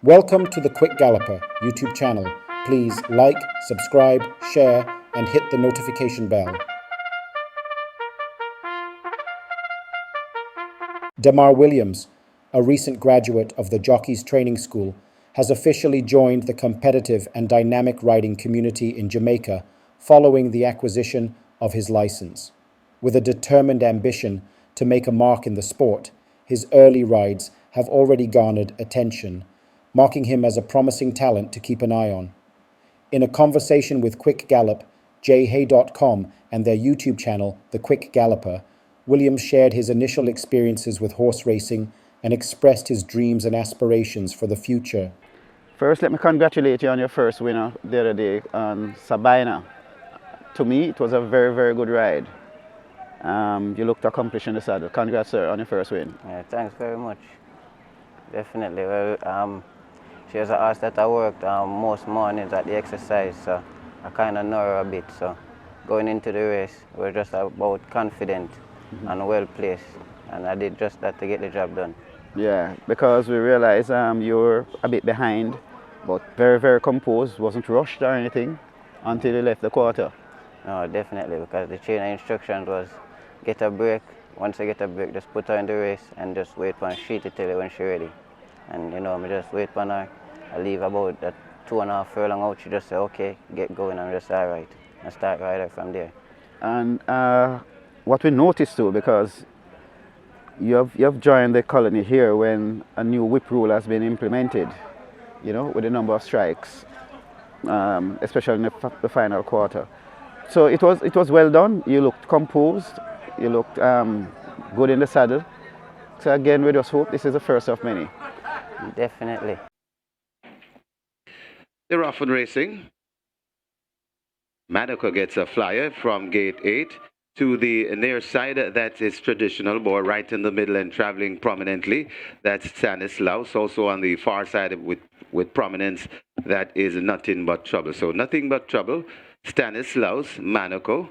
Welcome to the Quick Galloper YouTube channel. Please like, subscribe, share, and hit the notification bell. Demar Williams, a recent graduate of the Jockey's training school, has officially joined the competitive and dynamic riding community in Jamaica following the acquisition of his license. With a determined ambition to make a mark in the sport, his early rides have already garnered attention, marking him as a promising talent to keep an eye on. In a conversation with Quick Gallop, jhay.com, and their YouTube channel, The Quick Galloper, Williams shared his initial experiences with horse racing and expressed his dreams and aspirations for the future. First, let me congratulate you on your first winner the other day on Sabina. To me, it was a very, very good ride. You looked accomplished in the saddle. Congrats, sir, on your first win. Yeah, thanks very much. Definitely. Well, she was a horse that I worked most mornings at the exercise, so I kind of know her a bit. So going into the race, we were just about confident and well placed, and I did just that to get the job done. Yeah, because we realized you were a bit behind, but very, very composed, wasn't rushed or anything until you left the quarter. No, definitely, because the chain of instructions was get a break. Once I get a break, just put her in the race and just wait for her. She to tell you when she's ready. And you know, I just wait for her. I leave about that 2.5 furlong out. She just say, okay, get going. I'm just all right. And start riding from there. And what we noticed too, because you have joined the colony here when a new whip rule has been implemented, you know, with a number of strikes, especially in the final quarter. So it was well done. You looked composed. You looked good in the saddle. So again, we just hope this is the first of many. Definitely. They're off and racing. Monaco gets a flyer from gate 8 to the near side. That is traditional, boy, right in the middle and traveling prominently. That's Stanislaus. Also on the far side with prominence, that is Nothing But Trouble. So Nothing But Trouble, Stanislaus, Monaco.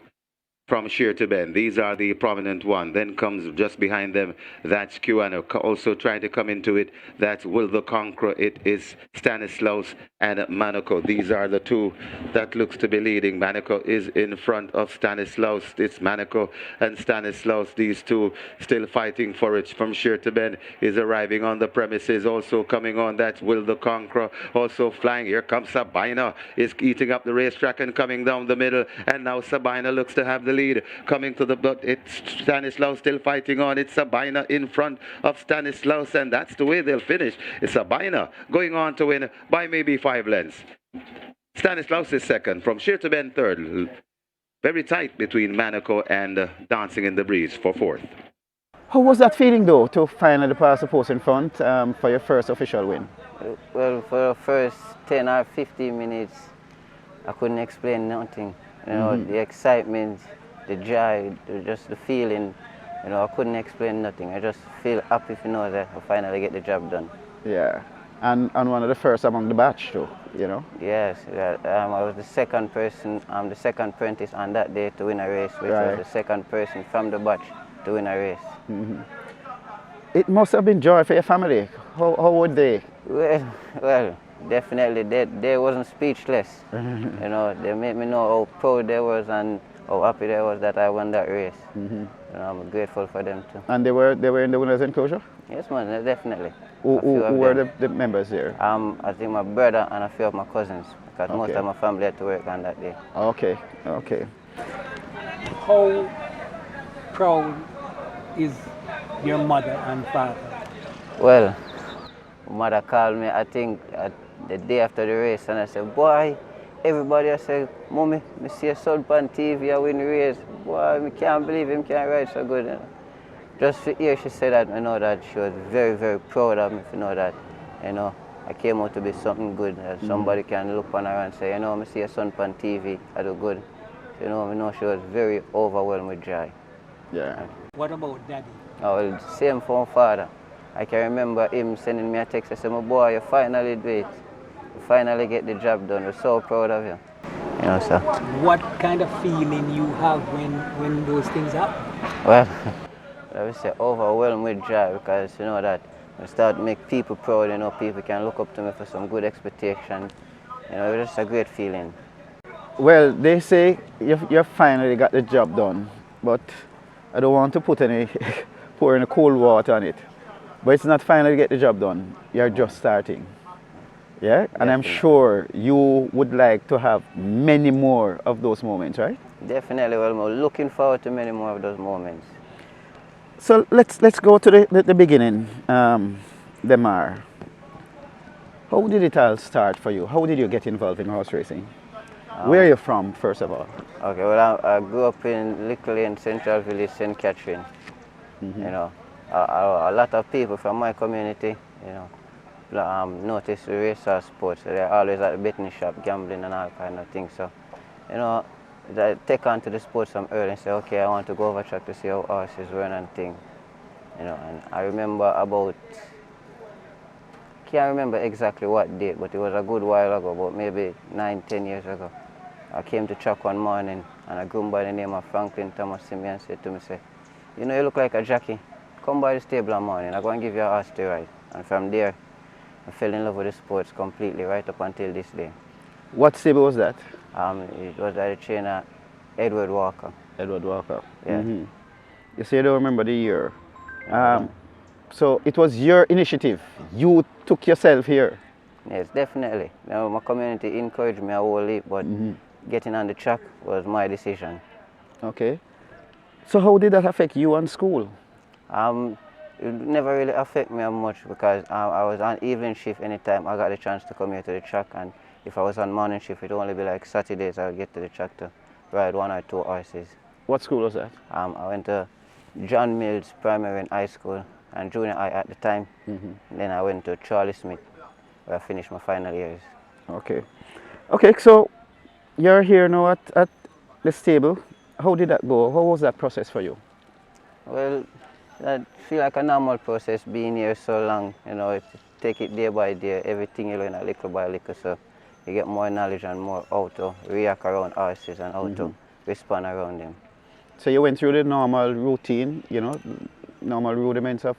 From sheer to bend, these are the prominent one. Then comes just behind them, that's Cuano. Also trying to come into it, that's Will the Conqueror. It is Stanislaus and Monaco. These are the two that looks to be leading. Monaco is in front of Stanislaus. It's Monaco and Stanislaus. These two still fighting for it. From sheer to bend is arriving on the premises. Also coming on, that's Will the Conqueror. Also flying. Here comes Sabina. Is eating up the racetrack and coming down the middle. And now Sabina looks to have the lead coming to the but it's Stanislaus still fighting on. It's Sabina in front of Stanislaus, and that's the way they'll finish. It's Sabina going on to win by maybe 5 lengths. Stanislaus is second, from sheer to bend third. Very tight between Monaco and Dancing in the Breeze for fourth. How was that feeling though, to finally pass the post in front for your first official win? Well, for the first 10 or 15 minutes, I couldn't explain nothing. You know, the excitement, the joy, just the feeling, you know, I couldn't explain nothing. I just feel happy to know that I finally get the job done. Yeah, and one of the first among the batch too, you know? Yes, I was the second person, I'm the second apprentice on that day to win a race, which was the second person from the batch to win a race. It must have been joy for your family. How would they? Well, definitely, they wasn't speechless. You know, they made me know how proud they was and how happy they was that I won that race. You know, I'm grateful for them too. And they were in the winners' enclosure? Yes, man, definitely. Who were the members there? I think my brother and a few of my cousins, because most of my family had to work on that day. Okay. How proud is your mother and father? Well, mother called me, I think, the day after the race, and I said, boy, everybody I said, Mommy, I see your son on TV, I win the race. Boy, I can't believe him can't ride so good. You know. Just to hear she said that, I know that she was very, very proud of me, to know that, you know, I came out to be something good, that somebody can look on her and say, you know, I see your son on TV, I do good. So, you know, I know she was very overwhelmed with joy. Yeah. What about daddy? Oh, well, same for my father. I can remember him sending me a text. I said, my boy, you finally do it. You finally get the job done. We're so proud of you. You know, sir. What kind of feeling you have when those things happen? Well, I would say overwhelmed with joy, because you know that I start to make people proud, you know, people can look up to me for some good expectation. You know, it's just a great feeling. Well, they say you finally got the job done, but I don't want to put any pour any cold water on it. But it's not finally get the job done. You're just starting. Yeah? And I'm Definitely. sure you would like to have many more of those moments, right? Definitely, well, I'm looking forward to many more of those moments. So let's go to the beginning, Demar. How did it all start for you? How did you get involved in horse racing? Where are you from, first of all? Okay, well, I grew up in Little Lane, Central Village, St. Catherine. You know, a lot of people from my community, you know, notice the racehorse sports. They're always at the betting shop, gambling and all kind of things. So, you know, they take on to the sports from early and say, okay, I want to go over track to see how horses run and things. You know, and I remember about, can't remember exactly what date, but it was a good while ago, about maybe 9-10 years ago. I came to track one morning and a groom by the name of Franklin Thomas Simeon said to me, say, you know, you look like a jockey. Come by the stable one morning, I'm going to give you a horse to ride. And from there, I fell in love with the sports completely, right up until this day. What stable was that? It was by the trainer Edward Walker. Edward Walker. Yeah. You say you don't remember the year. So it was your initiative. You took yourself here. Yes, definitely. You know, my community encouraged me a whole heap, but getting on the track was my decision. Okay. So how did that affect you and school? It never really affected me much because I was on evening shift anytime I got the chance to come here to the track, and if I was on morning shift, it would only be like Saturdays I would get to the track to ride 1 or 2 horses. What school was that? I went to John Mills Primary and High School and junior high at the time. Then I went to Charlie Smith where I finished my final years. Okay. Okay, so you're here now at the stable. How did that go? How was that process for you? Well, I feel like a normal process being here so long, you know, take it day by day, everything you learn a little by little, so you get more knowledge and more how to react around horses and how to respond around them. So you went through the normal routine, you know, normal rudiments of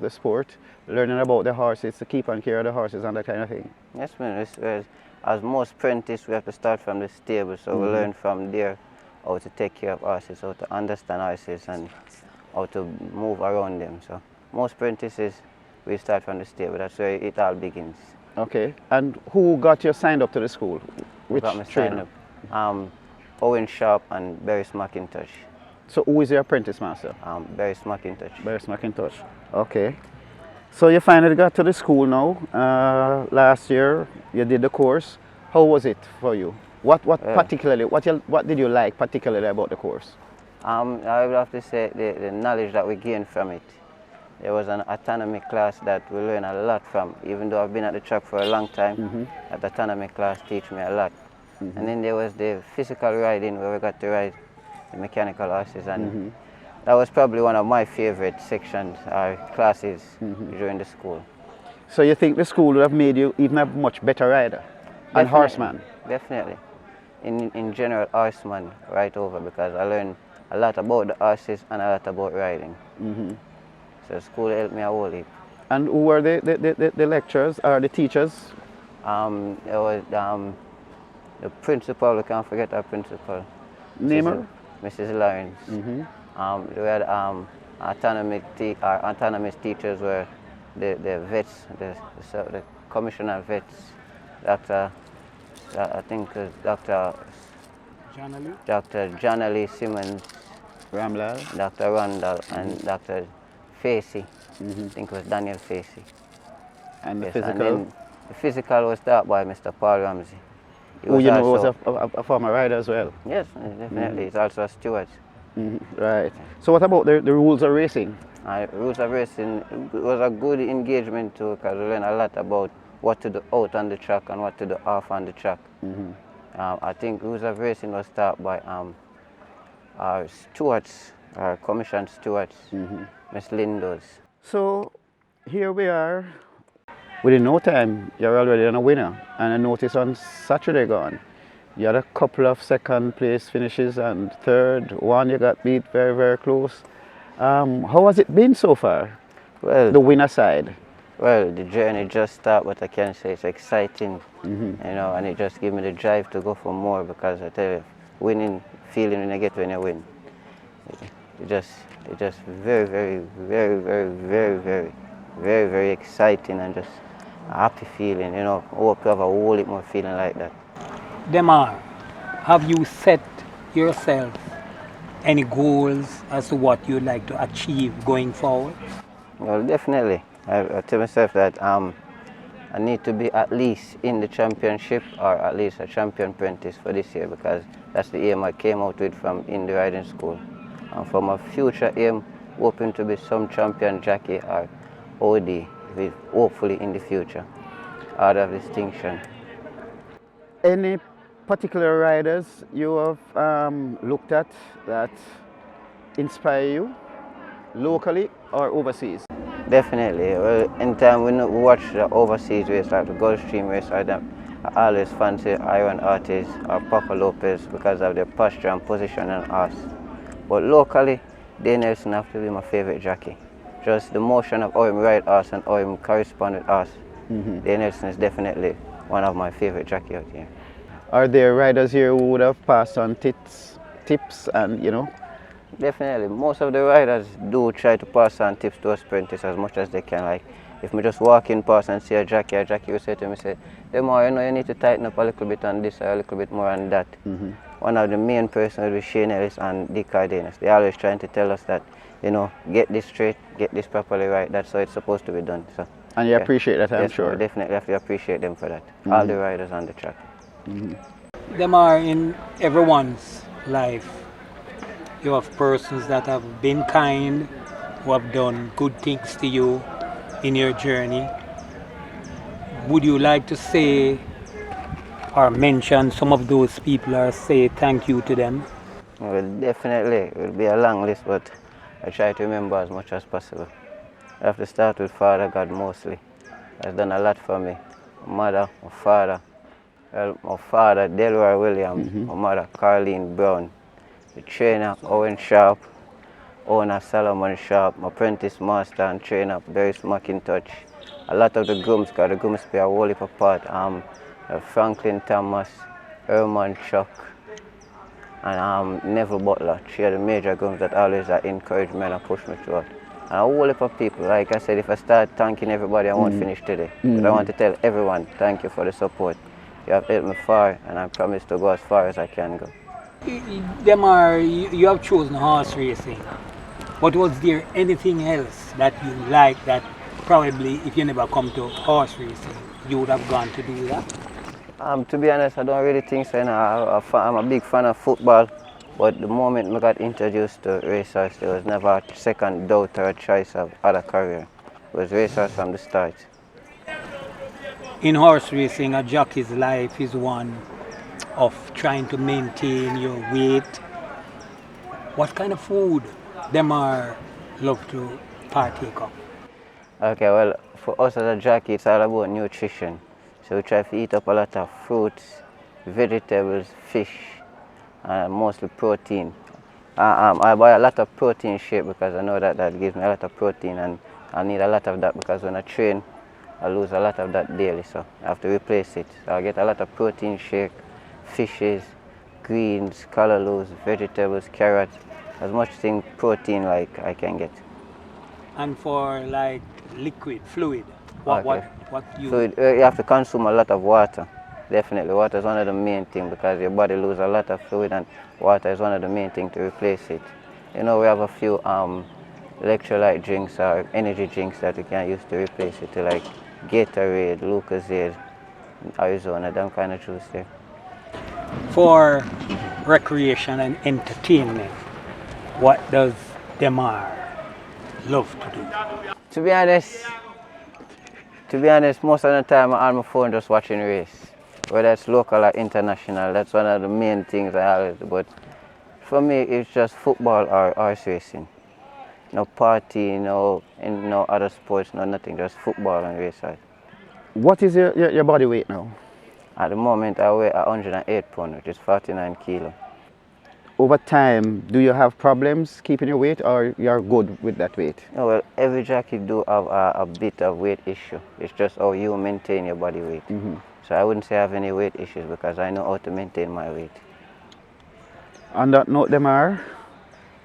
the sport, learning about the horses, to keep on care of the horses and that kind of thing. Yes, man. As most apprentices, we have to start from the stable, so we learn from there how to take care of horses, how to understand horses, and how to move around them. So most apprentices, we start from the stable. That's where it all begins. Okay. And who got you signed up to the school? Which Got me trainer? signed up. Owen Sharp and Barry McIntosh. So who is your apprentice master? Barry McIntosh. Barry McIntosh. Okay. So you finally got to the school now. Last year you did the course. How was it for you? What particularly? What did you like particularly about the course? I would have to say the knowledge that we gained from it. There was an autonomy class that we learned a lot from. Even though I've been at the track for a long time, that autonomy class teach me a lot. And then there was the physical riding where we got to ride the mechanical horses, and that was probably one of my favorite sections or classes during the school. So you think the school would have made you even a much better rider and horseman? Definitely. In general, horseman right over, because I learned a lot about the horses and a lot about riding. So school helped me a whole heap. And who were the lecturers or the teachers? There was the principal, we can't forget our principal. Name her? Mrs. Lawrence. We had autonomous teachers were the vets, the commissioner vets, I think Dr. Johnny Simmons, Ramlal. Dr. Randall, and Dr. Facey. I think it was Daniel Facey. And the Yes, physical? and then the physical was taught by Mr. Paul Ramsey. Who you know was a former rider as well? Yes, definitely. He's also a steward. Right. So what about the rules of racing? Rules of racing, it was a good engagement too, because we learned a lot about what to do out on the track and what to do off on the track. I think rules of racing was taught by our stewards, our commission stewards, Miss Lindos. So here we are. Within no time, you're already on a winner. And I noticed on Saturday gone, you had a couple of second place finishes and third. One you got beat very, very close. How has it been so far? Well, The winner side. Well, the journey just started, but I can say it's exciting, you know, and it just gives me the drive to go for more because I tell you, winning feeling when I get when you win, it just, it just very, very, very, very, very, very, very, very exciting and just a happy feeling, you know. I hope you have a whole lot more feeling like that. Demar, have you set yourself any goals as to what you'd like to achieve going forward? Well, definitely. I tell myself that I need to be at least in the championship or at least a champion apprentice for this year because that's the aim I came out with from in the riding school. And for my future aim, hoping to be some champion jockey or OD, hopefully in the future, out of distinction. Any particular riders you have looked at that inspire you, locally or overseas? Definitely. Well, anytime we watch the overseas race, like the Gulfstream race, I always fancy Iron Artists or Papa Lopez because of their posture and position on us. But locally, Dane Nelson have to be my favorite jockey. Just the motion of how him ride us and how him correspond with us. Dane Nelson is definitely one of my favorite jockey out here. Are there riders here who would have passed on tips and, you know? Definitely. Most of the riders do try to pass on tips to us apprentices as much as they can. Like, if me just walk in past and see a jockey will say to me, say, Demar, you know, you need to tighten up a little bit on this or a little bit more on that. One of the main persons will be Shane Ellis and Dick Cardenas. They're always trying to tell us that, you know, get this straight, get this properly right. That's how it's supposed to be done. So, And you appreciate that, I'm yes, sure. we definitely have to appreciate them for that. All the riders on the track. Demar, in everyone's life, you have persons that have been kind, who have done good things to you in your journey. Would you like to say or mention some of those people or say thank you to them? Well, definitely, it will be a long list, but I try to remember as much as possible. I have to start with Father God mostly. Has done a lot for me. My mother, my father. Well, my father, Demar Williams, my mother, Carleen Brown. The trainer, Owen Sharp, owner Solomon Sharp, my apprentice master and trainer, Barry McIntosh. A lot of the grooms, because the grooms play a whole heap of part. Franklin Thomas, Herman Chuck, and Neville Butler. Three are the major grooms that always encourage me and push me throughout. And a whole heap of people. Like I said, if I start thanking everybody, I won't finish today. But I want to tell everyone, thank you for the support. You have helped me far, and I promise to go as far as I can go. Demar, you have chosen horse racing, but was there anything else that you like that probably if you never come to horse racing, you would have gone to do that? To be honest, I don't really think so. You know, I'm a big fan of football, but the moment I got introduced to racehorse, there was never a second doubt or a choice of other career. It was racehorse from the start. In horse racing, a jockey's life is one of trying to maintain your weight. What kind of food Demar love to partake of? Okay, well, for us as a jockey, it's all about nutrition. So we try to eat up a lot of fruits, vegetables, fish, and mostly protein. I buy a lot of protein shake because I know that gives me a lot of protein, and I need a lot of that because when I train, I lose a lot of that daily, so I have to replace it. So I get a lot of protein shake, fishes, greens, callaloo, vegetables, carrots, as much protein like I can get. And for like liquid, fluid, what you... Fluid, you have to consume a lot of water. Definitely, water is one of the main things because your body loses a lot of fluid, and water is one of the main things to replace it. You know, we have a few electrolyte drinks or energy drinks that we can use to replace it, like Gatorade, Lucozade, Arizona, them kind of juice there. For recreation and entertainment, what does Demar love to do? To be honest, most of the time I'm on my phone just watching race. Whether it's local or international, that's one of the main things I always do. But for me, it's just football or horse racing. No party, no other sports, no nothing, just football and race. What is your body weight now? At the moment, I weigh 108 pounds, which is 49 kilos. over time, do you have problems keeping your weight, or you're good with that weight? No, well, every jockey do have a bit of weight issue. It's just how you maintain your body weight. So I wouldn't say I have any weight issues because I know how to maintain my weight. On that note, Demar,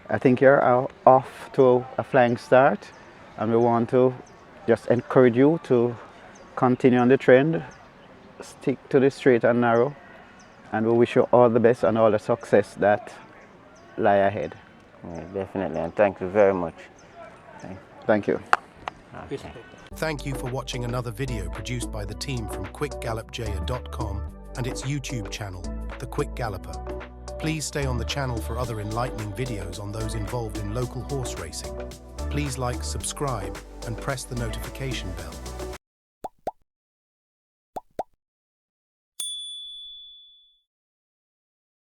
I think you're off to a flying start, and we want to just encourage you to continue on the trend, stick to the straight and narrow, and we wish you all the best and all the success that lie ahead. Yeah, definitely, and thank you very much. Thank you. Respect. Thank you for watching another video produced by the team from quickgallopjaya.com and its YouTube channel, The Quick Galloper. Please stay on the channel for other enlightening videos on those involved in local horse racing. Please like, subscribe, and press the notification bell.